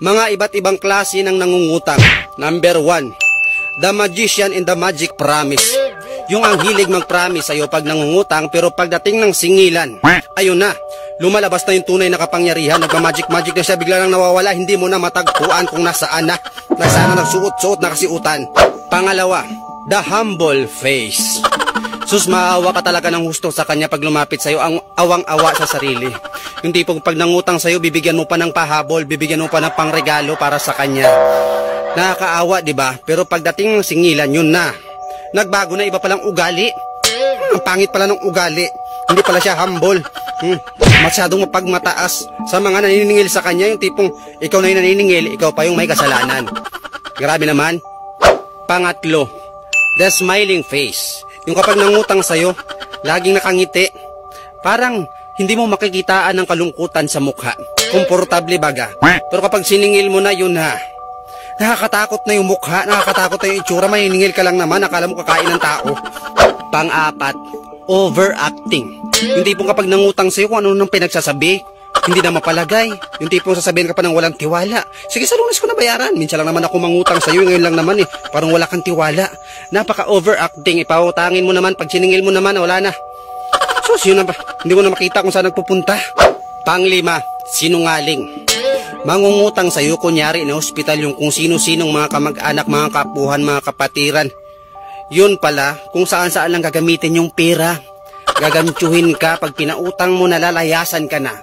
Mga iba't ibang klase ng nangungutang. Number 1, the magician in the magic promise. Yung ang hilig mag-promise sa'yo pag nangungutang, pero pagdating ng singilan, ayun na, lumalabas na yung tunay na kapangyarihan. Nagmamagic-magic na siya, bigla nang nawawala, hindi mo na matagpuan kung nasaan na. Nasaan na nagsuot-suot na kasiutan. Pangalawa, the humble face. Sus, maawa ka talaga ng husto sa kanya pag lumapit sa'yo, ang awang-awa sa sarili. Yung tipong pag nangutang sa'yo, bibigyan mo pa ng pahabol, bibigyan mo pa ng pangregalo para sa kanya. Nakakaawa, di ba? Pero pagdating ng singilan, yun na. Nagbago na, iba palang ugali. Ang pangit pala ng ugali. Hindi pala siya humble. Masyadong mapagmataas sa mga naniningil sa kanya. Yung tipong ikaw na yung naniningil, ikaw pa yung may kasalanan. Grabe naman. Pangatlo, the smiling face. Yung kapag nangutang sa'yo, laging nakangiti. Parang hindi mo makikitaan ng kalungkutan sa mukha. Komportable baga. Pero kapag siningil mo na, yun na. Nakakatakot na yung mukha, nakakatakot na yung itsura, maniningil ka lang naman, akala mo kakain ng tao. Pang-apat, overacting. Yung tipong kapag nangutang sa'yo kung ano nang pinagsasabi, hindi na mapalagay. Yung tipong sasabihin ka pa ng walang tiwala. Sige, sa Lunes ko na bayaran. Minsan lang naman ako mangutang sa'yo, ngayon lang naman parang wala kang tiwala. Napaka-overacting, ipautangin mo naman, pag siningil mo naman, wala na. Sus, yun na ba? Hindi mo na makita kung saan nagpupunta. Pang-5, sinungaling. Mangungutang sa'yo, kunyari na hospital yung kung sino-sinong mga kamag-anak, mga kapuhan, mga kapatiran. Yun pala, kung saan-saan lang gagamitin yung pera. Gagantyuhin ka, pag pinautang mo, nalalayasan ka na.